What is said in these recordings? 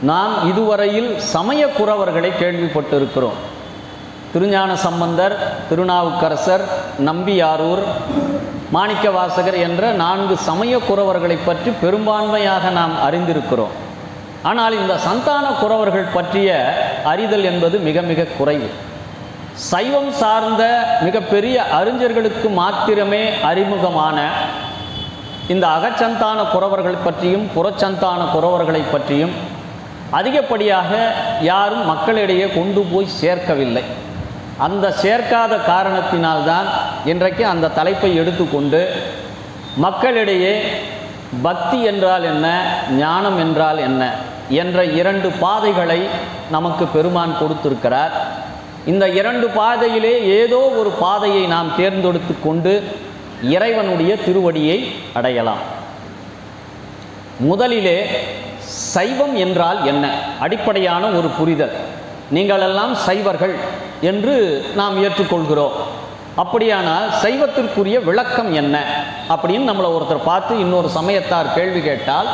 நாம் இதுவரையில் சமய குறவர்களை கேள்விப்பட்டிருக்கிறோம். திருஞான சம்பந்தர், திருநாவுக்கரசர், நம்பியாரூர், மாணிக்கவாசகர் என்ற 4 சமய குறவர்களை பற்றி பெரும்பான்மையாக நாம் அறிந்திருக்கிறோம். ஆனால் இந்த சந்தான குறவர்கள் பற்றிய அறிதல் என்பது மிக மிக குறைவு. சைவம் சார்ந்த மிகப்பெரிய அறிஞர்களுக்கு மாத்திரமே அறிமுகமான இந்த அகச்சந்தான குறவர்கள் பற்றியும் புறச்சந்தான குறவர்களை பற்றியும் அதிகப்படியாக யாரும் மக்களிடையே கொண்டு போய் சேர்க்கவில்லை. அந்த சேர்க்காத காரணத்தினால்தான் இன்றைக்கு அந்த தலைப்பை எடுத்துக்கொண்டு மக்களிடையே பக்தி என்றால் என்ன, ஞானம் என்றால் என்ன என்ற 2 பாதைகளை நமக்கு பெருமான் கொடுத்திருக்கிறார். இந்த 2 பாதையிலே ஏதோ ஒரு பாதையை நாம் தேர்ந்தெடுத்து கொண்டு இறைவனுடைய திருவடியை அடையலாம். முதலிலே சைவம் என்றால் என்ன, அடிப்படையான ஒரு புரிதல். நீங்களெல்லாம் சைவர்கள் என்று நாம் ஏற்றுக்கொள்கிறோம். அப்படியானால் சைவத்திற்குரிய விளக்கம் என்ன அப்படின்னு நம்மளை ஒருத்தர் பார்த்து இன்னொரு சமயத்தார் கேள்வி கேட்டால்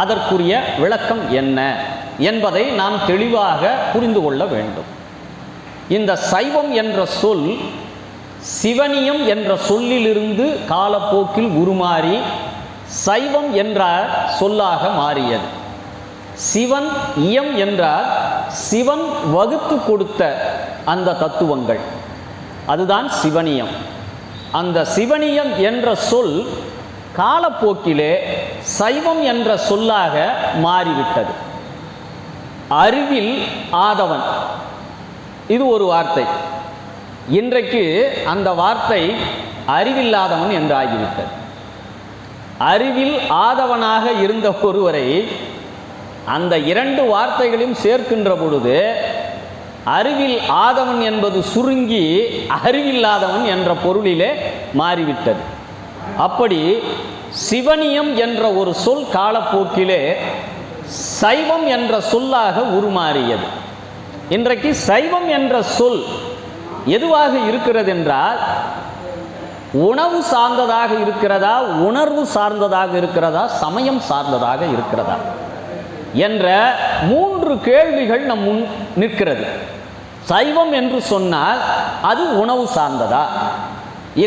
அதற்குரிய விளக்கம் என்ன என்பதை நாம் தெளிவாக புரிந்து கொள்ள வேண்டும். இந்த சைவம் என்ற சொல் சிவனியம் என்ற சொல்லிலிருந்து காலப்போக்கில் உருமாறி சைவம் என்ற சொல்லாக மாறியது. சிவன் இயம் என்றால் சிவன் வகுத்து கொடுத்த அந்த தத்துவங்கள், அதுதான் சிவனியம். அந்த சிவனியம் என்ற சொல் காலப்போக்கிலே சைவம் என்ற சொல்லாக மாறிவிட்டது. அறிவில் ஆதவன், இது ஒரு வார்த்தை. இன்றைக்கு அந்த வார்த்தை அறிவில்லாதவன் என்று ஆகிவிட்டது. அறிவில் ஆதவனாக இருந்த ஒருவரை அந்த 2 வார்த்தைகளையும் சேர்க்கின்ற பொழுது அறிவில் ஆதவன் என்பது சுருங்கி அறிவில்லாதவன் என்ற பொருளிலே மாறிவிட்டது. அப்படி சிவனியம் என்ற ஒரு சொல் காலப்போக்கிலே சைவம் என்ற சொல்லாக உருமாறியது. இன்றைக்கு சைவம் என்ற சொல் எதுவாக இருக்கிறது என்றால், உணவு சார்ந்ததாக இருக்கிறதா, உணர்வு சார்ந்ததாக இருக்கிறதா, சமயம் சார்ந்ததாக இருக்கிறதா என்ற 3 கேள்விகள் நம் முன் நிற்கிறது. சைவம் என்று சொன்னால் அது உணவு சார்ந்ததா,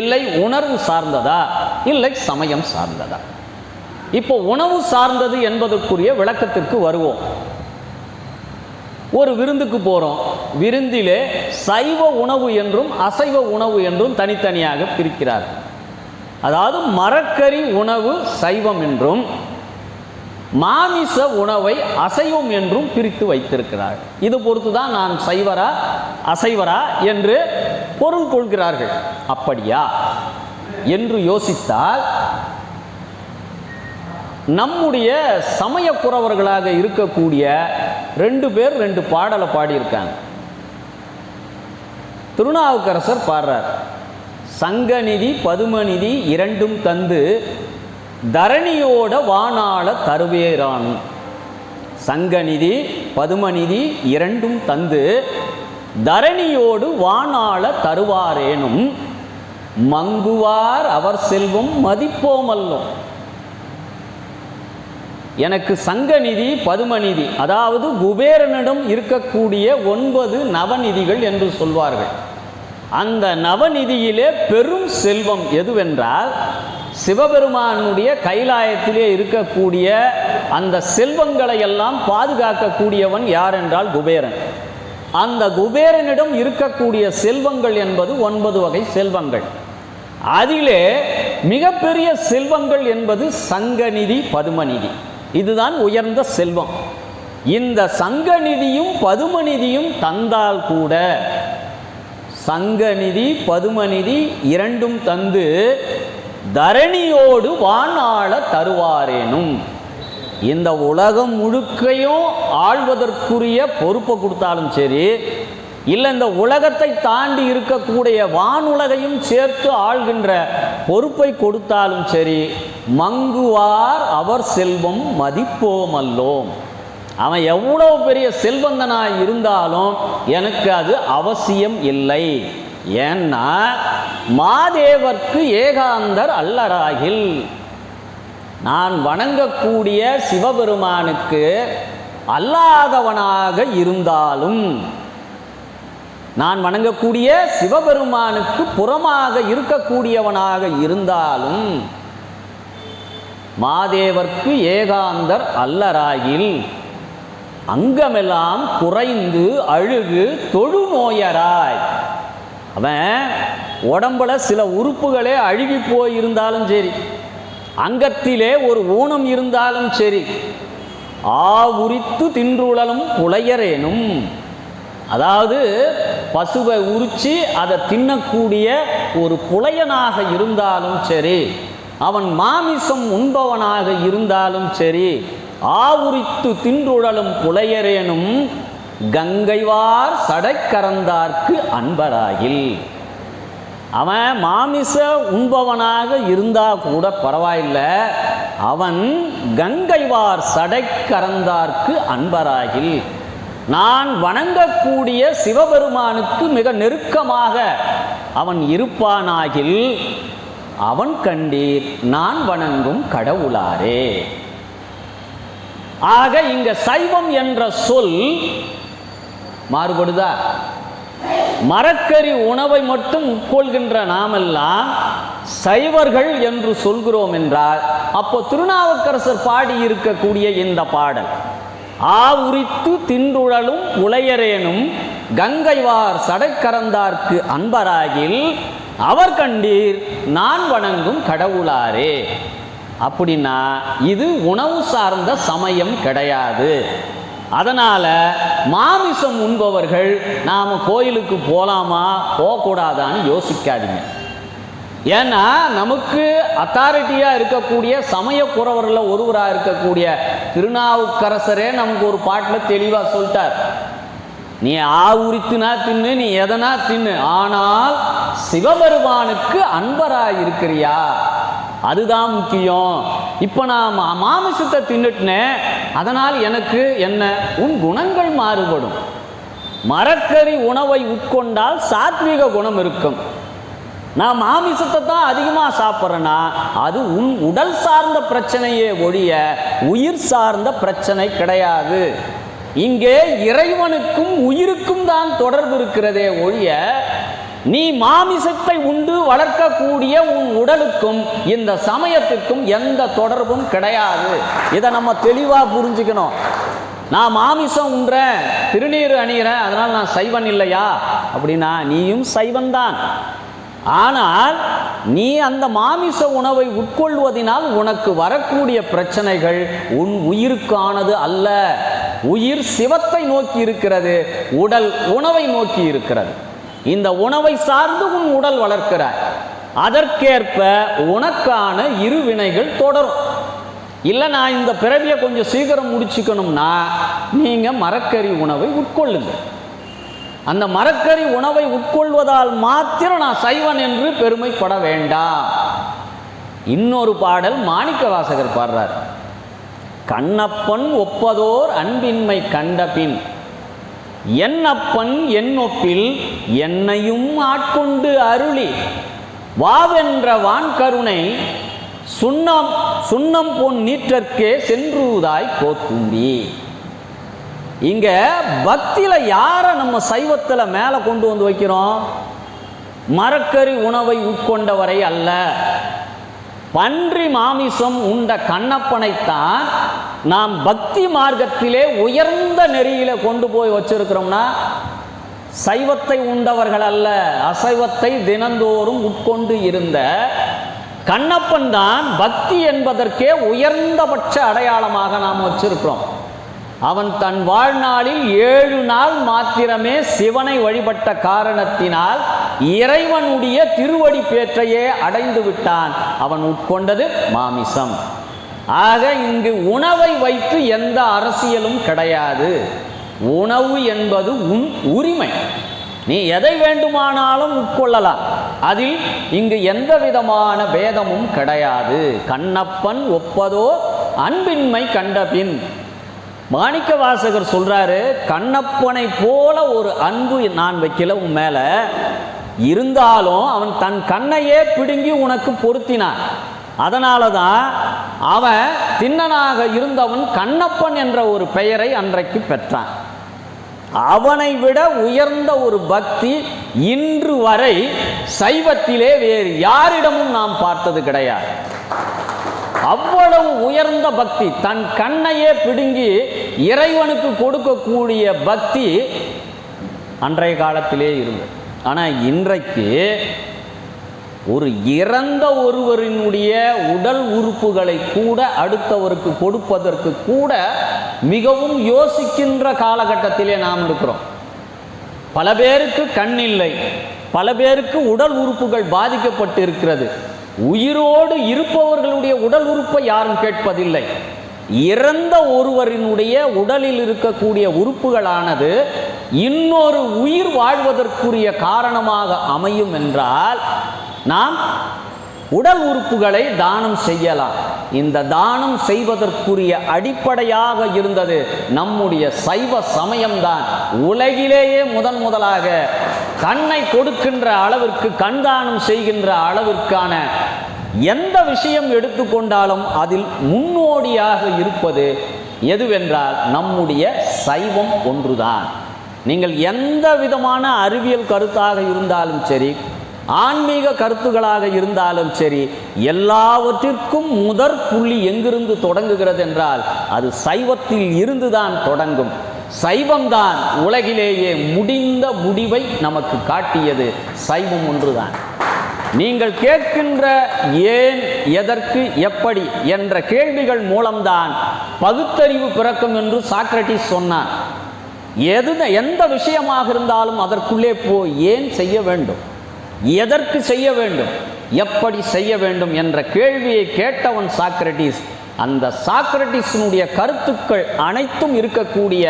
இல்லை உணர்வு சார்ந்ததா, இல்லை சமயம் சார்ந்ததா? இப்போ உணவு சார்ந்தது என்பதற்குரிய விளக்கத்திற்கு வருவோம். ஒரு விருந்துக்கு போகிறோம். விருந்திலே சைவ உணவு என்றும் அசைவ உணவு என்றும் தனித்தனியாக பிரிக்கிறார். அதாவது மரக்கறி உணவு சைவம் என்றும் மாமிச உணவை அசைவம் என்றும் பிரித்து வைத்திருக்கிறார். இது பொறுத்து தான் நான் சைவரா அசைவரா என்று பொருள் கொள்கிறார்கள். அப்படியா என்று யோசித்தால் நம்முடைய சமய குறவர்களாக இருக்கக்கூடிய 2 பேர் 2 பாடலை பாடியிருக்காங்க. திருநாவுக்கரசர் பாடுறார், சங்கநிதி பதுமநிதி 2ம் தந்து தரணியோட வானாள தருவேரானும். சங்கநிதி பதுமநிதி 2ம் தந்து தரணியோடு வானாள தருவாரேனும் மங்குவார் அவர் செல்வம் மதிப்போமல்லும். எனக்கு சங்கநிதி பதுமநிதி, அதாவது குபேரனிடம் இருக்கக்கூடிய 9 நவநிதிகள் என்று சொல்வார்கள். அந்த நவநிதியிலே பெரும் செல்வம் எதுவென்றால் சிவபெருமானுடைய கைலாயத்திலே இருக்கக்கூடிய அந்த செல்வங்களை எல்லாம் பாதுகாக்கக்கூடியவன் யார் என்றால் குபேரன். அந்த குபேரனிடம் இருக்கக்கூடிய செல்வங்கள் என்பது 9 வகை செல்வங்கள். அதிலே மிகப்பெரிய செல்வங்கள் என்பது சங்கநிதி பதுமநிதி. இதுதான் உயர்ந்த செல்வம். இந்த சங்கநிதியும் பதுமநிதியும் தந்தால் கூட, சங்கநிதி பதுமநிதி 2ம் தந்து தரணியோடு வானாள தருவாரேனும், இந்த உலகம் முழுக்கையும் ஆள்வதற்குரிய பொறுப்பை கொடுத்தாலும் சரி, இல்லை இந்த உலகத்தை தாண்டி இருக்கக்கூடிய வானுலகையும் சேர்த்து ஆள்கின்ற பொறுப்பை கொடுத்தாலும் சரி, மங்குவார் அவர் செல்வம் மதிப்போமல்லோம். அவன் எவ்வளோ பெரிய செல்வந்தனாய் இருந்தாலும் எனக்கு அது அவசியம் இல்லை. ஏன்னா மாதேவர்க்கு ஏகாந்தர் அல்லராகில், நான் வணங்கக்கூடிய சிவபெருமானுக்கு அல்லாதவனாக இருந்தாலும், நான் வணங்கக்கூடிய சிவபெருமானுக்கு புறமாக இருக்கக்கூடியவனாக இருந்தாலும், மாதேவர்க்கு ஏகாந்தர் அல்லராகில் அங்கமெல்லாம் குறைந்து அழுகு தொழுநோயராய். அவன் உடம்புல சில உறுப்புகளே அழுகி போயிருந்தாலும் சரி, அங்கத்திலே ஒரு ஊனம் இருந்தாலும் சரி, ஆவுரித்து தின்றுழலும் புலையரேனும், அதாவது பசுவை உரிச்சு அதை தின்னக்கூடிய ஒரு புலையனாக இருந்தாலும் சரி, அவன் மாமிசம் உண்பவனாக இருந்தாலும் சரி, ஆவுரித்து தின்றுழலும் புலையரேனும் கங்கைவார் சடைக்கரந்தார்க்கு அன்பராகில். அவன் மாமிச உண்பவனாக இருந்தா கூட பரவாயில்லை, அவன் கங்கைவார் சடைக்கரந்தார்க்கு அன்பராகில், நான் வணங்கக்கூடிய சிவபெருமானுக்கு மிக நெருக்கமாக அவன் இருப்பானாகில் அவன் கண்டீர் நான் வணங்கும் கடவுளாரே. ஆக இங்க சைவம் என்ற சொல் மாறுபடுதா? மரக்கறி உணவை மட்டும் உட்கொள்கின்ற நாமெல்லாம் சைவர்கள் என்று சொல்கிறோம் என்றால், அப்போ திருநாவுக்கரசர் பாடி இருக்கக்கூடிய இந்த பாடல் ஆவுரித்து தின்றுழலும் உளையரேனும் கங்கைவார் சடைக்கரந்தார்க்கு அன்பராகில் அவர் கண்டீர் நான் வணங்கும் கடவுளாரே. அப்படின்னா இது உணவு சார்ந்த சமயம் கிடையாது. அதனால் மாமிசம் உண்பவர்கள் நாம் கோயிலுக்கு போகலாமா போகக்கூடாதான்னு யோசிக்காதீங்க. ஏன்னா நமக்கு அத்தாரிட்டியாக இருக்கக்கூடிய சமயக்குறவரில் ஒருவராக இருக்கக்கூடிய திருநாவுக்கரசரே நமக்கு ஒரு பாட்டில் தெளிவாக சொல்லிட்டார், நீ ஆவுரித்துனா தின்னு, நீ எதனா தின்னு, ஆனால் சிவபெருமானுக்கு அன்பராக இருக்கிறியா, அதுதான் முக்கியம். இப்போ நான் மாமிசத்தை தின்னுட்டேன், அதனால் எனக்கு என்ன? உன் குணங்கள் மாறுபடும். மரக்கறி உணவை உட்கொண்டால் சாத்வீக குணம் இருக்கும். நான் மாமிசத்தை தான் அதிகமாக சாப்பிட்றேன்னா அது உன் உடல் சார்ந்த பிரச்சனையே ஒழிய உயிர் சார்ந்த பிரச்சனை கிடையாது. இங்கே இறைவனுக்கும் உயிருக்கும் தான் தொடர்பு இருக்கிறதே ஒழிய நீ மாமிசத்தை உண்டு வளர்க்கக்கூடிய உன் உடலுக்கும் இந்த சமயத்துக்கும் எந்த தொடர்பும் கிடையாது. இதை நம்ம தெளிவாக புரிஞ்சுக்கணும். நான் மாமிசம் உண்றேன், திருநீர் அணிகிறேன், அதனால் நான் சைவன் இல்லையா அப்படின்னா நீயும் சைவன்தான். ஆனால் நீ அந்த மாமிச உணவை உட்கொள்வதனால் உனக்கு வரக்கூடிய பிரச்சனைகள் உன் உயிருக்கானது அல்ல. உயிர் சிவத்தை நோக்கி இருக்கிறது, உடல் உணவை நோக்கி இருக்கிறது. இந்த உணவை சார்ந்து உன் உடல் வளர்க்கிறாய், அதற்கேற்ப உனக்கான இருவினைகள் தொடரும். இல்லை நான் இந்த பிறவியை கொஞ்சம் சீக்கிரம் முடிச்சுக்கணும்னா நீங்கள் மரக்கறி உணவை உட்கொள்ளுங்க. அந்த மரக்கறி உணவை உட்கொள்வதால் மாத்திரம் நான் சைவன் என்று பெருமைப்பட வேண்டாம். இன்னொரு பாடல் மாணிக்கவாசகர் பாடுறார், கண்ணப்பன் ஒப்பதோர் அன்பின்மை கண்டபின் என்னப்பன் என்னொப்பில் என்னையும் ஆட்கொண்டு அருளி வாவென்ற வான்கருணை சுண்ணம் பொன் நீற்றற்கே சென்றுதாய் கோத்தும்பி. இங்க பக்தியில யாரை நம்ம சைவத்தில் மேலே கொண்டு வந்து வைக்கிறோம்? மரக்கறி உணவை உட்கொண்டவரை அல்ல, பன்றி மாமிசம் உண்ட கண்ணப்பனைத்தான் நாம் பக்தி மார்க்கத்திலே உயர்ந்த நெறியில கொண்டு போய் வச்சிருக்கிறோம்னா சைவத்தை உண்டவர்கள் அல்ல, அசைவத்தை தினந்தோறும் உட்கொண்டு இருந்த கண்ணப்பன் தான் பக்தி என்பதற்கே உயர்ந்தபட்ச அடையாளமாக நாம் வச்சிருக்கிறோம். அவன் தன் வாழ்நாளில் 7 நாள் மாத்திரமே சிவனை வழிபட்ட காரணத்தினால் இறைவனுடைய திருவடி பேற்றையே அடைந்து விட்டான். அவன் உட்கொண்டது மாமிசம். ஆக இங்கு உணவை வைத்து எந்த அரசியலும் கிடையாது. உணவு என்பது உன் உரிமை, நீ எதை வேண்டுமானாலும் உட்கொள்ளலாம், அதில் இங்கு எந்த விதமான பேதமும் கிடையாது. கண்ணப்பன் ஒப்பதோ அன்பின்மை கண்டபின். மாணிக்கவாசகர் சொல்றாரு, கண்ணப்பனை போல ஒரு அன்பு நான் வைக்கல உன் மேல, இருந்தாலும் அவன் தன் கண்ணையே பிடுங்கி உனக்கு பொருத்தினான். அதனால தான் அவன் திண்ணனாக இருந்தவன் கண்ணப்பன் என்ற ஒரு பெயரை அன்றைக்கு பெற்றான். அவனை விட உயர்ந்த ஒரு பக்தி இன்று வரை சைவத்திலே வேறு யாரிடமும் நாம் பார்த்தது கிடையாது. அவ்வளவு உயர்ந்த பக்தி, தன் கண்ணையே பிடுங்கி இறைவனுக்கு கொடுக்கக்கூடிய பக்தி அன்றைய காலத்திலே இருந்தது. ஆனால் இன்றைக்கு ஒரு இறந்த ஒருவரினுடைய உடல் உறுப்புகளை கூட அடுத்தவருக்கு கொடுப்பதற்கு கூட மிகவும் யோசிக்கின்ற காலகட்டத்திலே நாம் இருக்கிறோம். பல பேருக்கு கண் இல்லை, பல பேருக்கு உடல் உறுப்புகள் பாதிக்கப்பட்டு இருக்கிறது. உயிரோடு இருப்பவர்களுடைய உடல் உறுப்பை யாரும் கேட்பதில்லை. இறந்த ஒருவரினுடைய உடலில் இருக்கக்கூடிய உறுப்புகளானது இன்னொரு உயிர் வாழ்வதற்குரிய காரணமாக அமையும் என்றால் நாம் உடல் உறுப்புகளை தானம் செய்யலாம். இந்த தானம் செய்வதற்குரிய அடிப்படையாக இருந்தது நம்முடைய சைவ சமயம்தான். உலகிலேயே முதலாக கண்ணை கொடுக்கின்ற அளவிற்கு, கண் தானம் செய்கின்ற அளவிற்கான எந்த விஷயம் எடுத்துக்கொண்டாலும் அதில் முன்னோடியாக இருப்பது எதுவென்றால் நம்முடைய சைவம் ஒன்றுதான். நீங்கள் எந்த விதமான அறிவியல் கருத்தாக இருந்தாலும் சரி, ஆன்மீக கருத்துக்களாக இருந்தாலும் சரி, எல்லாவற்றிற்கும் முதற் புள்ளி எங்கிருந்து தொடங்குகிறது என்றால் அது சைவத்தில் இருந்துதான் தொடங்கும். சைவம்தான் உலகிலேயே முடிந்த முடிவை நமக்கு காட்டியது. சைவம் ஒன்றுதான். நீங்கள் கேட்கின்ற ஏன், எதற்கு, எப்படி என்ற கேள்விகள் மூலம்தான் பகுத்தறிவு பிறக்கும் என்று சாக்ரட்டிஸ் சொன்னார். எந்த விஷயமாக இருந்தாலும் அதற்குள்ளே போய் ஏன் செய்ய வேண்டும், எதற்கு செய்ய வேண்டும், எப்படி செய்ய வேண்டும் என்ற கேள்வியை கேட்டவன் சாக்ரட்டிஸ். அந்த சாக்ரட்டிஸினுடைய கருத்துக்கள் அனைத்தும் இருக்கக்கூடிய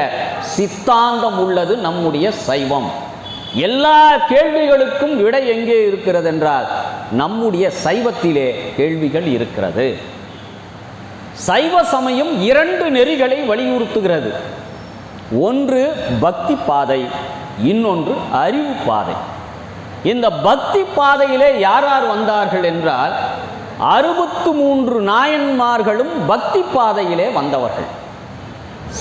சித்தாந்தம் உள்ளது நம்முடைய சைவம். எல்லா கேள்விகளுக்கும் விடை எங்கே இருக்கிறது என்றால் நம்முடைய சைவத்திலே கேள்விகள் இருக்கிறது. சைவ சமயம் 2 நெறிகளை வலியுறுத்துகிறது. ஒன்று பக்தி பாதை, இன்னொன்று அறிவு பாதை. இந்த பக்தி பாதையிலே யார் யார் வந்தார்கள் என்றால் 63 நாயன்மார்களும் பக்தி பாதையிலே வந்தவர்கள்.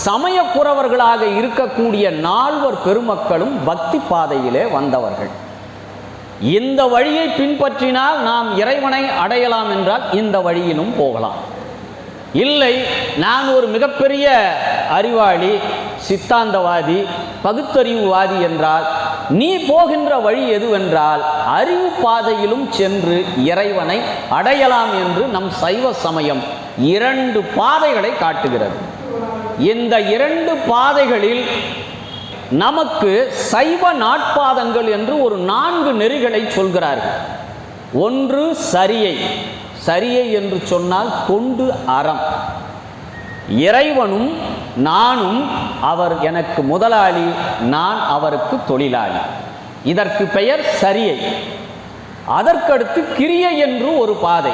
சமயக்குறவர்களாக இருக்கக்கூடிய 4 பெருமக்களும் பக்தி பாதையிலே வந்தவர்கள். இந்த வழியை பின்பற்றினால் நாம் இறைவனை அடையலாம் என்றால் இந்த வழியிலும் போகலாம். இல்லை, நான் ஒரு மிகப்பெரிய அறிவாளி, சித்தாந்தவாதி, பகுத்தறிவுவாதி என்றால் நீ போகின்ற வழி எதுவென்றால் அறிவு பாதையிலும் சென்று இறைவனை அடையலாம் என்று நம் சைவ சமயம் 2 பாதைகளை காட்டுகிறது. இந்த 2 பாதைகளில் நமக்கு சைவ நாட்பாதங்கள் என்று ஒரு 4 நெறிகளை சொல்கிறார்கள். ஒன்று சரியை. சரியை என்று சொன்னால் தொண்டு அறம். இறைவனும் நானும், அவர் எனக்கு முதலாளி, நான் அவருக்கு தொழிலாளி. இதற்கு பெயர் சரியை. அதற்கடுத்து கிரியை என்று ஒரு பாதை.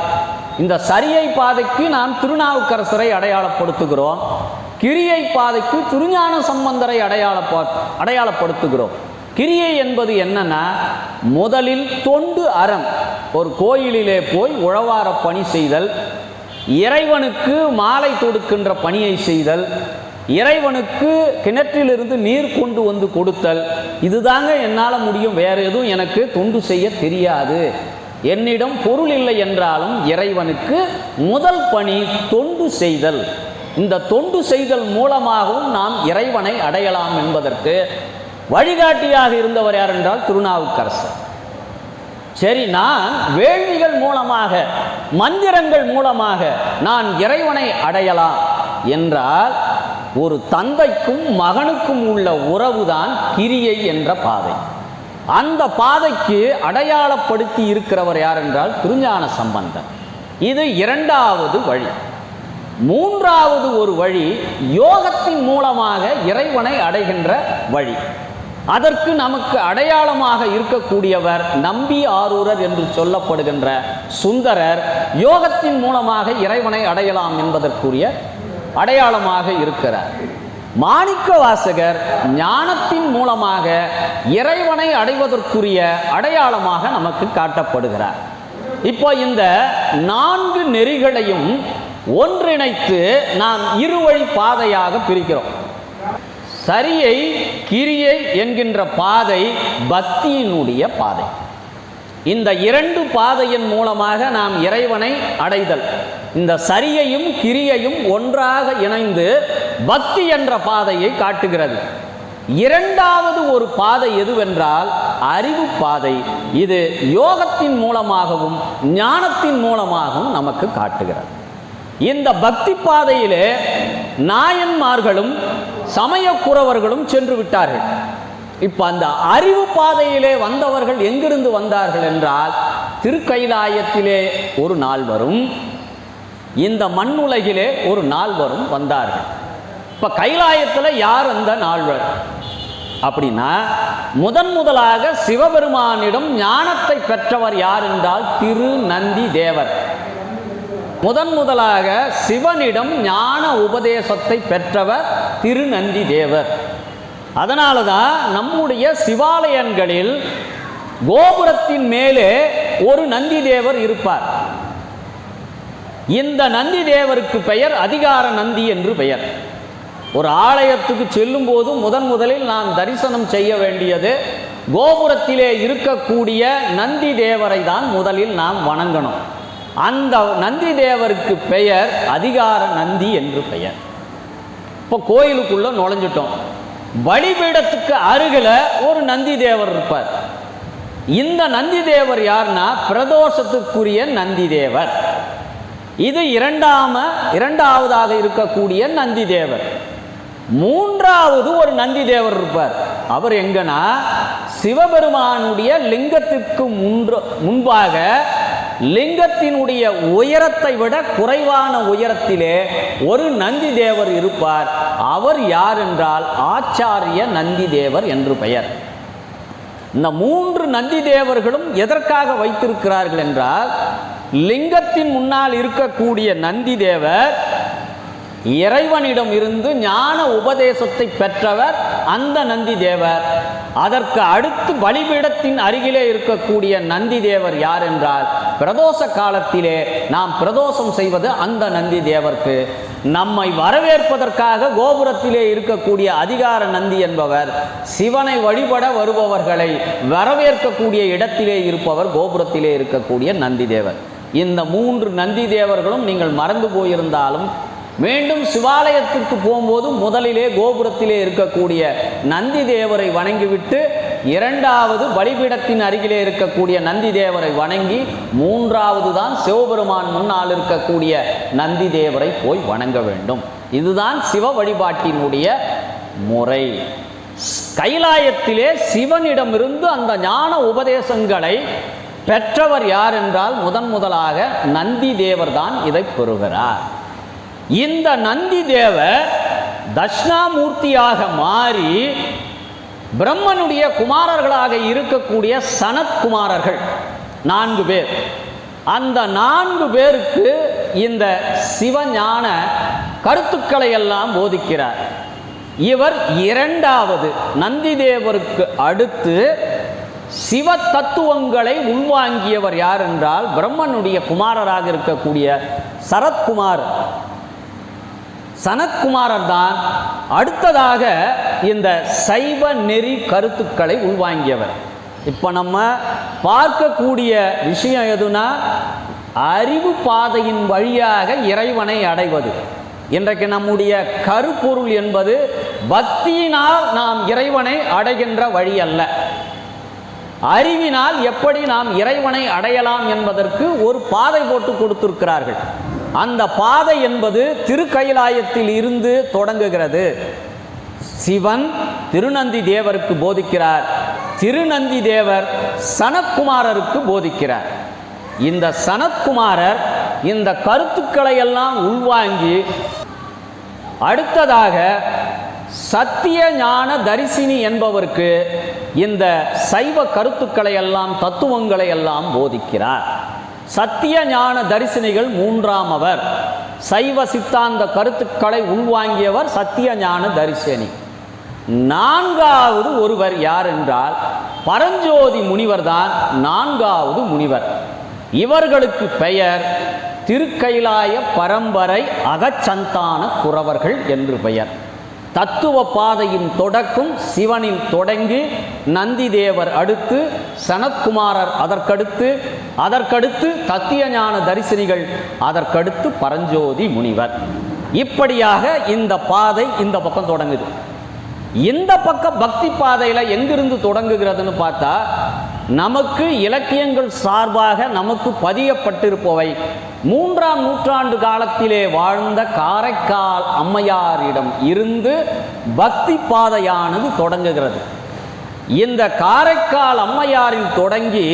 இந்த சரியை பாதைக்கு நாம் திருநாவுக்கரசரை அடையாளப்படுத்துகிறோம். கிரியை பாதைக்கு திருஞான சம்பந்தரை அடையாளப்படுத்துகிறோம். கிரியை என்பது என்னன்னா, முதலில் தொண்டு அறம். ஒரு கோயிலிலே போய் உழவார பணி செய்தல், இறைவனுக்கு மாலை தொடுக்கின்ற பணியை செய்தல், இறைவனுக்கு கிணற்றிலிருந்து நீர் கொண்டு வந்து கொடுத்தல். இதுதாங்க என்னால் முடியும், வேறு எதுவும் எனக்கு தொண்டு செய்ய தெரியாது. என்னிடம் பொருள் இல்லை என்றாலும் இறைவனுக்கு முதல் பணி தொண்டு செய்தல். இந்த தொண்டு செய்தல் மூலமாகவும் நாம் இறைவனை அடையலாம் என்பதற்கு வழிகாட்டியாக இருந்தவர் யார் என்றால் திருநாவுக்கரசர். சரி, நான் வேள்விகள் மூலமாக, மந்திரங்கள் மூலமாக நான் இறைவனை அடையலாம் என்றால் ஒரு தந்தைக்கும் மகனுக்கும் உள்ள உறவுதான் கிரியை என்ற பாதை. அந்த பாதைக்கு அடையாளப்படுத்தி இருக்கிறவர் யார் என்றால் திருஞான சம்பந்தர். இது 2வது வழி. 3வது ஒரு வழி யோகத்தின் மூலமாக இறைவனை அடைகின்ற வழி. அதற்கு நமக்கு அடையாளமாக இருக்கக்கூடியவர் நம்பி ஆரூரர் என்று சொல்லப்படுகின்ற சுந்தரர். யோகத்தின் மூலமாக இறைவனை அடையலாம் என்பதற்குரிய அடையாளமாக இருக்கிறார். மாணிக்க வாசகர் ஞானத்தின் மூலமாக இறைவனை அடைவதற்குரிய அடையாளமாக நமக்கு காட்டப்படுகிறார். இப்போ இந்த 4 நெறிகளையும் ஒன்றிணைத்து நாம் இருவழி பாதையாக பிரிக்கிறோம். சரியை கிரியை என்கின்ற பாதை பக்தியினுடைய பாதை. இந்த 2 பாதையின் மூலமாக நாம் இறைவனை அடைதல். இந்த சரியையும் கிரியையும் ஒன்றாக இணைந்து பக்தி என்ற பாதையை காட்டுகிறது. 2வது ஒரு பாதை எதுவென்றால் அறிவு பாதை. இது யோகத்தின் மூலமாகவும் ஞானத்தின் மூலமாகவும் நமக்கு காட்டுகிறது. இந்த பக்தி பாதையிலே நாயன்மார்களும் சமயக்குறவர்களும் சென்று விட்டார்கள். இப்போ அந்த அறிவு பாதையிலே வந்தவர்கள் எங்கிருந்து வந்தார்கள் என்றால், திருக்கைலாயத்திலே ஒரு நாள் வரும், இந்த மண்ணுலகிலே ஒரு நாள் வரும் வந்தார்கள். இப்போ கைலாயத்தில் யார் அந்த நால்வர் அப்படின்னா, முதலாக சிவபெருமானிடம் ஞானத்தை பெற்றவர் யார் என்றால் திருநந்தி தேவர். முதலாக சிவனிடம் ஞான உபதேசத்தை பெற்றவர் திருநந்தி தேவர். அதனால தான் நம்முடைய சிவாலயங்களில் கோபுரத்தின் மேலே ஒரு நந்தி தேவர் இருப்பார். இந்த நந்தி தேவருக்கு பெயர் அதிகார நந்தி என்று பெயர். ஒரு ஆலயத்துக்கு செல்லும் போது முதலில் நாம் தரிசனம் செய்ய வேண்டியது கோபுரத்திலே இருக்கக்கூடிய நந்தி தேவரை தான் முதலில் நாம் வணங்கணும். அந்த நந்தி தேவருக்கு பெயர் அதிகார நந்தி என்று பெயர். இப்போ கோயிலுக்குள்ள நுழைஞ்சிட்டோம். பலிபீடத்துக்கு அருகில் ஒரு நந்தி தேவர் இருப்பார். இந்த நந்தி தேவர் யார்னா பிரதோஷத்துக்குரிய நந்தி தேவர். இது இரண்டாவதாக இருக்கக்கூடிய நந்தி தேவர். 3வது ஒரு நந்தி தேவர் இருப்பார். அவர் எங்கன்னா சிவபெருமானுடைய லிங்கத்திற்கு முன்பாக லிங்கத்தினுடைய உயரத்தை விட குறைவான உயரத்திலே ஒரு நந்தி தேவர் இருப்பார். அவர் யார் என்றால் ஆச்சாரிய நந்தி தேவர் என்று பெயர். இந்த 3 நந்தி தேவர்களும் எதற்காக வைத்திருக்கிறார்கள் என்றால், லிங்கத்தின் முன்னால் இருக்கக்கூடிய நந்தி தேவர் இறைவனிடம் இருந்து ஞான உபதேசத்தை பெற்றவர் அந்த நந்தி தேவர். அதற்கு அடுத்து பலிபீடத்தின் அருகிலே இருக்கக்கூடிய நந்தி தேவர் யார் என்றால், பிரதோஷ காலத்திலே நாம் பிரதோஷம் செய்வது அந்த நந்தி தேவருக்கு. நம்மை வரவேற்பதற்காக கோபுரத்திலே இருக்கக்கூடிய அதிகார நந்தி என்பவர் சிவனை வழிபட வருபவர்களை வரவேற்கக்கூடிய இடத்திலே இருப்பவர் கோபுரத்திலே இருக்கக்கூடிய நந்தி தேவர். இந்த 3 நந்தி தேவர்களும் நீங்கள் மறந்து போயிருந்தாலும் மீண்டும் சிவாலயத்திற்கு போகும்போது முதலிலே கோபுரத்திலே இருக்கக்கூடிய நந்தி தேவரை வணங்கிவிட்டு 2வது பலிபீடத்தின் அருகிலே இருக்கக்கூடிய நந்தி தேவரை வணங்கி 3வது தான் சிவபெருமான் முன்னால் இருக்கக்கூடிய நந்தி தேவரை போய் வணங்க வேண்டும். இதுதான் சிவ வழிபாட்டினுடைய முறை. கைலாயத்திலே சிவனிடமிருந்து அந்த ஞான உபதேசங்களை பெற்றவர் யார் என்றால் முதலாக நந்தி தேவர் தான் இதை பெறுகிறார். இந்த நந்தி தேவர் தட்சிணாமூர்த்தியாக மாறி பிரம்மனுடைய குமாரர்களாக இருக்கக்கூடிய சனத்குமாரர்கள் 4 பேர். அந்த 4 பேருக்கு இந்த சிவஞான கருத்துக்களை எல்லாம் போதிக்கிறார். இவர் 2வது நந்தி தேவருக்கு அடுத்து சிவ தத்துவங்களை உள்வாங்கியவர் யார் என்றால் பிரம்மனுடைய குமாரராக இருக்கக்கூடிய சனத்குமாரர் தான் அடுத்ததாக இந்த சைவ நெறி கருத்துக்களை உள்வாங்கியவர். இப்போ நம்ம பார்க்கக்கூடிய விஷயம் எதுனா, அறிவு பாதையின் வழியாக இறைவனை அடைவது. இன்றைக்கு நம்முடைய கருப்பொருள் என்பது பக்தியினால் நாம் இறைவனை அடைகின்ற வழி அல்ல. அறிவினால் எப்படி நாம் இறைவனை அடையலாம் என்பதற்கு ஒரு பாதை போட்டு கொடுத்திருக்கிறார்கள். அந்த பாதை என்பது திருக்கைலாயத்தில் இருந்து தொடங்குகிறது. சிவன் திருநந்தி தேவருக்கு போதிக்கிறார், திருநந்தி தேவர் சனத்குமாரருக்கு போதிக்கிறார். இந்த சனத்குமாரர் இந்த கருத்துக்களை எல்லாம் உள்வாங்கி அடுத்ததாக சத்திய ஞான தரிசினி என்பவருக்கு இந்த சைவ கருத்துக்களை எல்லாம் தத்துவங்களை எல்லாம் போதிக்கிறார். சத்திய ஞான தரிசனிகள் 3ஆமவர். சைவ சித்தாந்த கருத்துக்களை உள்வாங்கியவர் சத்திய ஞான தரிசனி. 4வது ஒருவர் யார் என்றால் பரஞ்சோதி முனிவர் தான் 4வது முனிவர். இவர்களுக்கு பெயர் திருக்கைலாய பரம்பரை அகச்சந்தான குறவர்கள் என்று பெயர். தத்துவ பாதையின் தொடக்கம் சிவனில் தொடங்கி நந்திதேவர் அடுத்து சனத்குமாரர் அதற்கடுத்து தத்திய ஞான தரிசனிகள் அதற்கடுத்து பரஞ்சோதி முனிவர். இப்படியாக இந்த பாதை இந்த பக்கம் தொடங்குது. இந்த பக்கம் பக்தி பாதையில் எங்கிருந்து தொடங்குகிறதுன்னு பார்த்தா, நமக்கு இலக்கியங்கள் சார்பாக நமக்கு பதியப்பட்டிருப்பவை 3ஆம் நூற்றாண்டு காலத்திலே வாழ்ந்த காரைக்கால் அம்மையாரிடம் இருந்து பக்தி பாதையானது தொடங்குகிறது. இந்த காரைக்கால் அம்மையாரில் தொடங்கி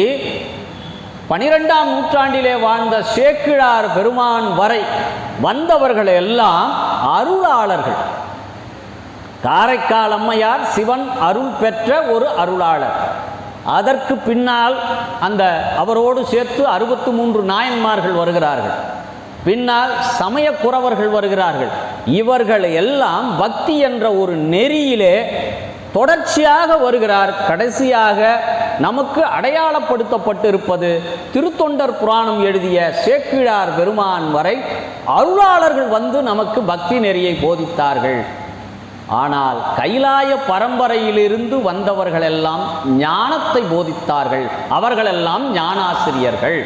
12ஆம் நூற்றாண்டிலே வாழ்ந்த சேக்கிழார் பெருமான் வரை வந்தவர்கள் எல்லாம் அருளாளர்கள். காரைக்கால் அம்மையார் சிவன் அருள் பெற்ற ஒரு அருளாளர். அதற்கு பின்னால் அவரோடு சேர்த்து 63 நாயன்மார்கள் வருகிறார்கள். பின்னால் சமய குறவர்கள் வருகிறார்கள். இவர்கள் எல்லாம் பக்தி என்ற ஒரு நெறியிலே தொடர்ச்சியாக வருகிறார். கடைசியாக நமக்கு அடையாளப்படுத்தப்பட்டிருப்பது திருத்தொண்டர் புராணம் எழுதிய சேக்கிழார் பெருமான் வரை அருளாளர்கள் வந்து நமக்கு பக்தி நெறியை போதித்தார்கள். ஆனால் கைலாய பரம்பரையிலிருந்து வந்தவர்களெல்லாம் ஞானத்தை போதித்தார்கள். அவர்களெல்லாம் ஞானாசிரியர்கள்.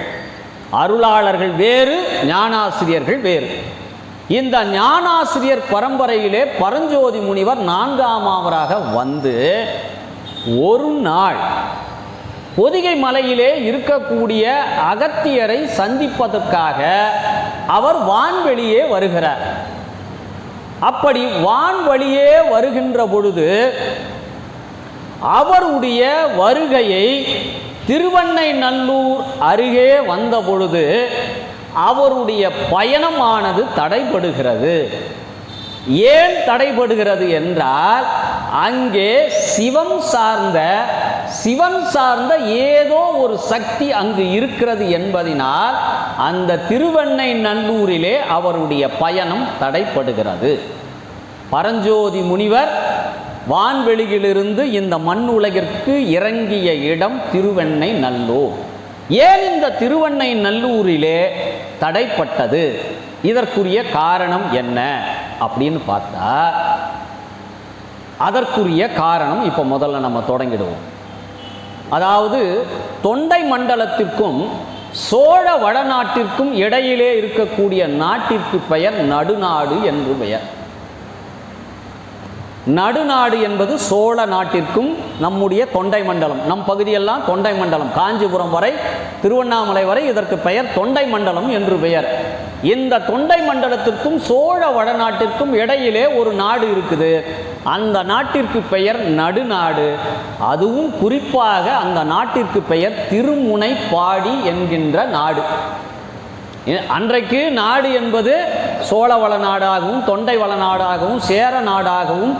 அருளாளர்கள் வேறு, ஞானாசிரியர்கள் வேறு. இந்த ஞானாசிரியர் பரம்பரையிலே பரஞ்சோதி முனிவர் 4ஆமவராக வந்து ஒரு நாள் பொதிகை மலையிலே இருக்கக்கூடிய அகத்தியரை சந்திப்பதற்காக அவர் வான்வெளியே வருகிறார். அப்படி வான்வழியே வருகின்ற பொழுது அவருடைய வருகையை திருவெண்ணைநல்லூர் அருகே வந்த பொழுது அவருடைய பயணமானது தடைபடுகிறது. ஏன் தடைபடுகிறது என்றால், அங்கே சிவன் சார்ந்த ஏதோ ஒரு சக்தி அங்கு இருக்கிறது என்பதனால் அந்த திருவெண்ணைநல்லூரிலே அவருடைய பயணம் தடைபடுகிறது. பரஞ்சோதி முனிவர் வான்வெளியிலிருந்து இந்த மண் உலகிற்கு இறங்கிய இடம் திருவெண்ணைநல்லூர். ஏன் இந்த திருவெண்ணைநல்லூரிலே தடைப்பட்டது? இதற்குரிய காரணம் என்ன அப்படின்னு பார்த்தா, அதற்குரிய காரணம் இப்போ முதல்ல நம்ம தொடங்கிடுவோம். அதாவது தொண்டை மண்டலத்திற்கும் சோழ வடநாட்டிற்கும் இடையிலே இருக்கக்கூடிய நாட்டிற்கு பெயர் நடுநாடு என்று பெயர். நடுநாடு என்பது சோழ நாட்டிற்கும் நம்முடைய தொண்டை மண்டலம், நம் பகுதியெல்லாம் தொண்டை மண்டலம், காஞ்சிபுரம் வரை திருவண்ணாமலை வரை இதற்கு பெயர் தொண்டை மண்டலம் என்று பெயர். இந்த தொண்டை மண்டலத்திற்கும் சோழ வடநாட்டிற்கும் இடையிலே ஒரு நாடு இருக்குது. அந்த நாட்டிற்கு பெயர் நடுநாடு. அதுவும் குறிப்பாக அந்த நாட்டிற்கு பெயர் திருமுனைப்பாடி என்கின்ற நாடு. அன்றைக்கு நாடு என்பது சோழ வளநாடாகவும் தொண்டை வளநாடாகவும் சேர நாடாகவும்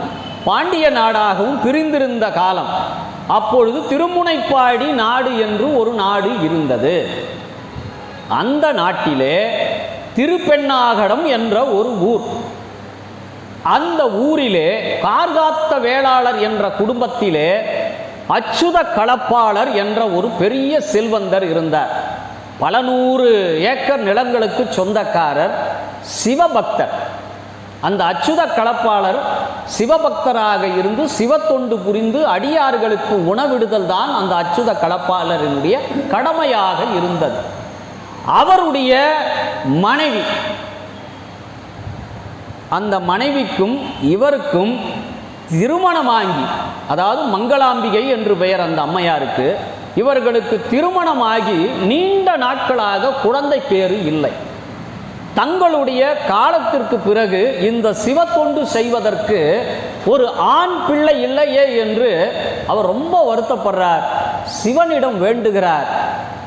பாண்டிய நாடாகவும் பிரிந்திருந்த காலம். அப்பொழுது திருமுனைப்பாடி நாடு என்று ஒரு நாடு இருந்தது. அந்த நாட்டிலே திருப்பெண்ணாகடம் என்ற ஒரு ஊர். அந்த ஊரிலே கார்காத்த வேளாளர் என்ற குடும்பத்திலே அச்சுத களப்பாளர் என்ற ஒரு பெரிய செல்வந்தர் இருந்தார். பல 100 ஏக்கர் நிலங்களுக்கு சொந்தக்காரர், சிவபக்தர். அந்த அச்சுத களப்பாளர் சிவபக்தராக இருந்து சிவத்தொண்டு புரிந்து அடியார்களுக்கு உணவிடுதல் தான் அந்த அச்சுத களப்பாளரினுடைய கடமையாக இருந்தது. அவருடைய மனைவி, அந்த மனைவிக்கும் இவருக்கும் திருமணமாகி, அதாவது மங்களாம்பிகை என்று பெயர் அந்த அம்மையாருக்கு, இவர்களுக்கு திருமணமாகி நீண்ட நாட்களாக குழந்தை பேறு இல்லை. தங்களுடைய காலத்திற்கு பிறகு இந்த சிவத்தொண்டு செய்வதற்கு ஒரு ஆண் பிள்ளை இல்லையே என்று அவர் ரொம்ப வருத்தப்படுறார். சிவனிடம் வேண்டுகிறார்,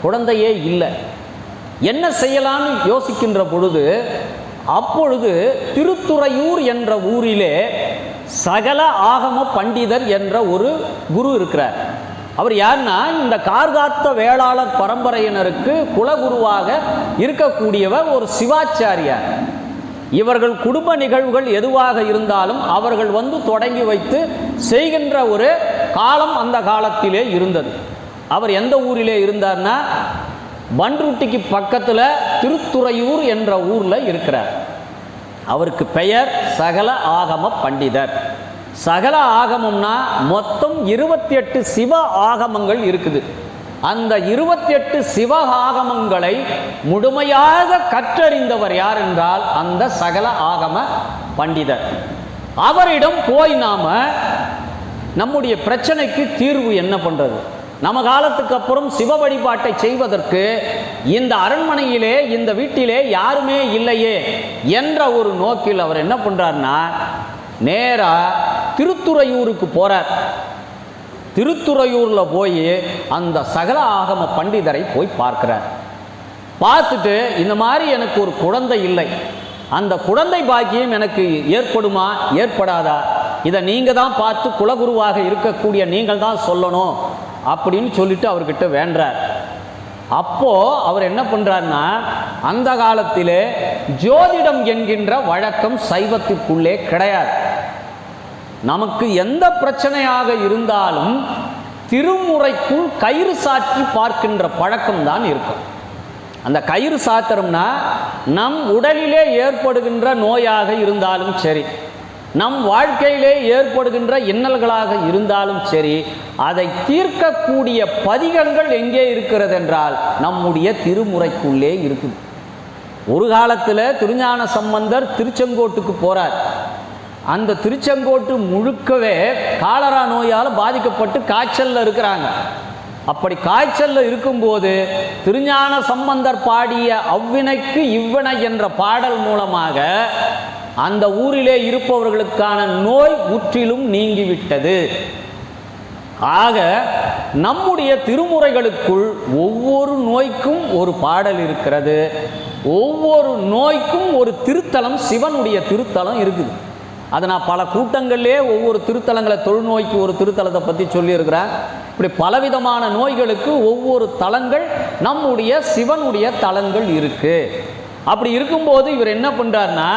குழந்தையே இல்லை. என்ன செய்யலான்னு யோசிக்கின்ற பொழுது, அப்பொழுது திருத்துறையூர் என்ற ஊரிலே சகல ஆகம பண்டிதர் என்ற ஒரு குரு இருக்கிறார். அவர் யாருன்னா, இந்த கார்காத்த வேளாளர் பரம்பரையினருக்கு குலகுருவாக இருக்கக்கூடியவர் ஒரு சிவாச்சாரியார். இவர்கள் குடும்ப நிகழ்வுகள் எதுவாக இருந்தாலும் அவர்கள் வந்து தொடங்கி வைத்து செய்கின்ற ஒரு காலம் அந்த காலத்திலே இருந்தது. அவர் எந்த ஊரிலே இருந்தார்னா, பன்ருட்டிக்கு பக்கத்தில் திருத்துறையூர் என்ற ஊரில் இருக்கிறார். அவருக்கு பெயர் சகல ஆகம பண்டிதர். சகல ஆகமம்னா மொத்தம் 28 சிவ ஆகமங்கள் இருக்குது. அந்த 28 சிவ ஆகமங்களை முழுமையாக கற்றறிந்தவர் யார் என்றால் அந்த சகல ஆகம பண்டிதர். அவரிடம் போய் நாம நம்முடைய பிரச்சனைக்கு தீர்வு என்ன பண்றது, நம்ம காலத்துக்கு அப்புறம் சிவ வழிபாட்டை செய்வதற்கு இந்த அரண்மனையிலே இந்த வீட்டிலே யாருமே இல்லையே என்ற ஒரு நோக்கில் அவர் என்ன பண்றார்னா நேரா திருத்துறையூருக்கு போறார். திருத்துறையூர்ல போய் அந்த சகல ஆகம பண்டிதரை போய் பார்க்கிறார். பார்த்துட்டு இந்த மாதிரி எனக்கு ஒரு குழந்தை இல்லை, அந்த குழந்தை பாக்கியம் எனக்கு ஏற்படுமா ஏற்படாதா, இதை நீங்க தான் பார்த்து குலகுருவாக இருக்கக்கூடிய நீங்கள் தான் சொல்லணும் அப்படின்னு சொல்லிட்டு அவர்கிட்ட வேண்டார். அப்போ அவர் என்ன பண்றாருன்னா அந்த காலத்திலே ஜோதிடம் என்கின்ற வழக்கம் சைவத்திற்குள்ளே கிடையாது. நமக்கு எந்த பிரச்சனையாக இருந்தாலும் திருமுறைக்குள் கயிறு சாற்றி பார்க்கின்ற பழக்கம் தான் இருக்கும். அந்த கயிறு சாத்திரம்னா நம் உடலிலே ஏற்படுகின்ற நோயாக இருந்தாலும் சரி, நம் வாழ்க்கையிலே ஏற்படுகின்ற இன்னல்களாக இருந்தாலும் சரி, அதை தீர்க்கக்கூடிய பதிகங்கள் எங்கே இருக்கிறது என்றால் நம்முடைய திருமுறைக்குள்ளே இருக்குது. ஒரு காலத்தில் திருஞான சம்பந்தர் திருச்செங்கோட்டுக்கு போறார். அந்த திருச்செங்கோட்டு முழுக்கவே காலரா நோயால் பாதிக்கப்பட்டு காய்ச்சலில் இருக்கிறாங்க. அப்படி காய்ச்சலில் இருக்கும்போது திருஞான சம்பந்தர் பாடிய அவ்வினைக்கு இவ்வினை என்ற பாடல் மூலமாக அந்த ஊரிலே இருப்பவர்களுக்கான நோய் முற்றிலும் நீங்கிவிட்டது. ஆக நம்முடைய திருமுறைகளுக்குள் ஒவ்வொரு நோய்க்கும் ஒரு பாடல் இருக்கிறது, ஒவ்வொரு நோய்க்கும் ஒரு திருத்தலம், சிவனுடைய திருத்தலம் இருக்குது. அதை நான் பல கூட்டங்கள்லேயே ஒவ்வொரு திருத்தலங்களை, தொழுநோய்க்கு ஒரு திருத்தலத்தை பற்றி சொல்லியிருக்கிறேன். இப்படி பலவிதமான நோய்களுக்கு ஒவ்வொரு தலங்கள் நம்முடைய சிவனுடைய தலங்கள் இருக்கு. அப்படி இருக்கும்போது இவர் என்ன பண்றாருன்னா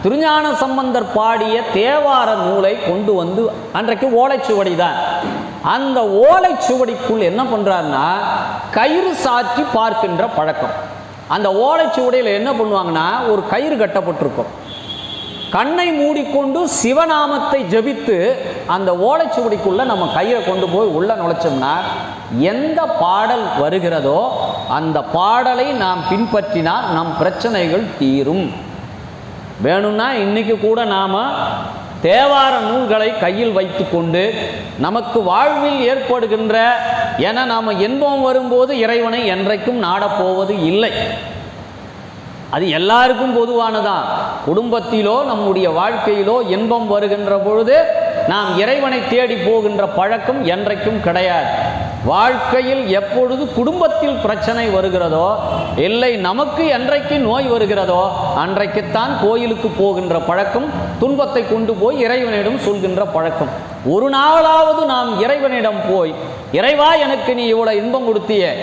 திருஞான சம்பந்தர் பாடிய தேவார நூலை கொண்டு வந்து, அன்றைக்கு ஓலைச்சுவடி தான், அந்த ஓலைச்சுவடிக்குள் என்ன பண்றாருன்னா கயிறு சாற்றி பார்க்கின்ற பழக்கம். அந்த ஓலைச்சுவடியில் என்ன பண்ணுவாங்கன்னா ஒரு கயிறு கட்டப்பட்டிருக்கும். கண்ணை மூடிக்கொண்டு சிவநாமத்தை ஜபித்து அந்த ஓலைச்சுவடிக்குள்ள நம்ம கையை கொண்டு போய் உள்ள நுழைச்சோம்னா எந்த பாடல் வருகிறதோ அந்த பாடலை நாம் பின்பற்றினால் நம் பிரச்சனைகள் தீரும். வேணும்னா இன்னைக்கு கூட நாம தேவார நூல்களை கையில் வைத்து கொண்டு நமக்கு வாழ்வில் ஏற்படுகின்ற என நாம் இன்பம் வரும்போது இறைவனை என்றைக்கும் நாடப்போவது இல்லை. அது எல்லாருக்கும் பொதுவானதான். குடும்பத்திலோ நம்முடைய வாழ்க்கையிலோ இன்பம் வருகின்ற பொழுது நாம் இறைவனை தேடி போகின்ற பழக்கம் என்றைக்கும் கிடையாது. வாழ்க்கையில் எப்பொழுது குடும்பத்தில் பிரச்சனை வருகிறதோ, இல்லை நமக்கு என்றைக்கு நோய் வருகிறதோ அன்றைக்குத்தான் கோயிலுக்கு போகின்ற பழக்கம், துன்பத்தை கொண்டு போய் இறைவனிடம் சொல்கின்ற பழக்கம். ஒரு நாளாவது நாம் இறைவனிடம் போய், இறைவா எனக்கு நீ இவ்வளவு இன்பம் கொடுத்திய,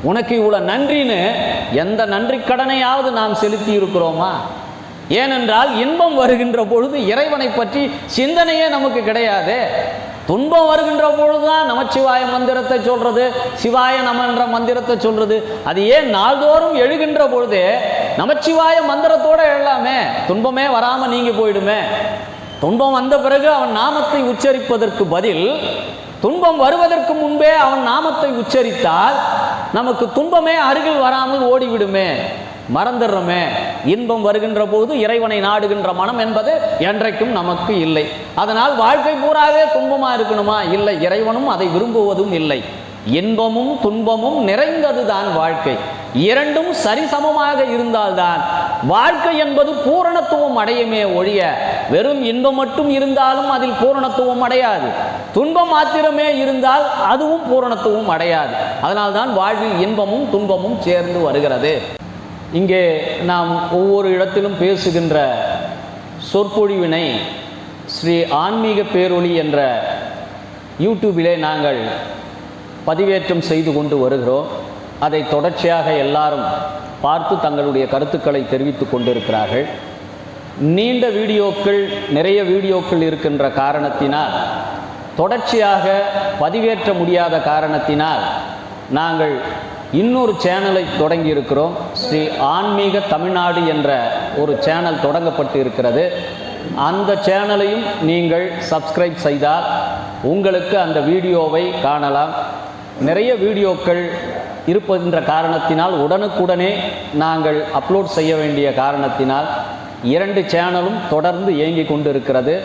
உனக்கு இவ்வளவு நன்றின்னு எந்த நன்றி கடனையாவது நாம் செலுத்தி இருக்கிறோமா? ஏனென்றால் இன்பம் வருகின்ற பொழுது இறைவனை பற்றி சிந்தனையே நமக்கு கிடையாது. துன்பம் வருகின்ற பொழுதுதான் நமச்சிவாய மந்திரத்தை சொல்றது, சிவாய நம என்ற மந்திரத்தை சொல்றது. அது ஏன் நாள்தோறும் எழுகின்ற பொழுது நமச்சிவாய மந்திரத்தோட எழலாமே, துன்பமே வராம நீங்கி போயிடுமே. துன்பம் வந்த பிறகு அவன் நாமத்தை உச்சரிப்பதற்கு பதில் துன்பம் வருவதற்கு முன்பே அவன் நாமத்தை உச்சரித்தால் நமக்கு துன்பமே அருகில் வராமல் ஓடிவிடுமே, மறந்துடுறோமே. இன்பம் வருகின்ற போது இறைவனை நாடுகின்ற மனம் என்பது என்றைக்கும் நமக்கு இல்லை. அதனால் வாழ்க்கை பூராவே துன்பமா இருக்கணுமா? இல்லை, இறைவனும் அதை விரும்புவதும் இல்லை. இன்பமும் துன்பமும் நிறைந்ததுதான் வாழ்க்கை. இரண்டும் சரிசமமாக இருந்தால்தான் வாழ்க்கை என்பது பூரணத்துவம் அடையுமே ஒழிய வெறும் இன்பம் மட்டும் இருந்தாலும் அதில் பூரணத்துவம் அடையாது, துன்பம் மாத்திரமே இருந்தால் அதுவும் பூரணத்துவம் அடையாது. அதனால்தான் வாழ்வில் இன்பமும் துன்பமும் சேர்ந்து வருகிறது. இங்கே நாம் ஒவ்வொரு இடத்திலும் பேசுகின்ற சொற்பொழிவினை ஸ்ரீ ஆன்மீக பேரொளி என்ற யூடியூபிலே நாங்கள் பதிவேற்றம் செய்து கொண்டு வருகிறோம். அதை தொடர்ச்சியாக எல்லாரும் பார்த்து தங்களுடைய கருத்துக்களை தெரிவித்து கொண்டிருக்கிறார்கள். நீண்ட வீடியோக்கள், நிறைய வீடியோக்கள் இருக்கின்ற காரணத்தினால், தொடர்ச்சியாக பதிவேற்ற முடியாத காரணத்தினால் நாங்கள் இன்னொரு சேனலை தொடங்கி இருக்கிறோம். ஸ்ரீ ஆன்மீக தமிழ்நாடு என்ற ஒரு சேனல் தொடங்கப்பட்டு இருக்கிறது. அந்த சேனலையும் நீங்கள் சப்ஸ்கிரைப் செய்தால் உங்களுக்கு அந்த வீடியோவை காணலாம். நிறைய வீடியோக்கள் இருக்கின்ற காரணத்தினால் உடனுக்குடனே நாங்கள் அப்லோட் செய்ய வேண்டிய காரணத்தினால் 2 சேனலும் தொடர்ந்து இயங்கிக் கொண்டிருக்கிறது.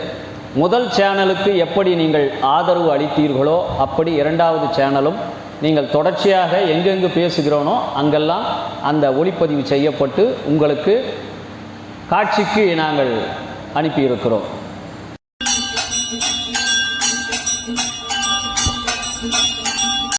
முதல் சேனலுக்கு எப்படி நீங்கள் ஆதரவு அளித்தீர்களோ அப்படி 2வது சேனலும் நீங்கள் தொடர்ச்சியாக எங்கெங்கு பேசுகிறோனோ அங்கெல்லாம் அந்த ஒளிப்பதிவு செய்யப்பட்டு உங்களுக்கு காட்சிக்கு நாங்கள் அனுப்பியிருக்கிறோம்.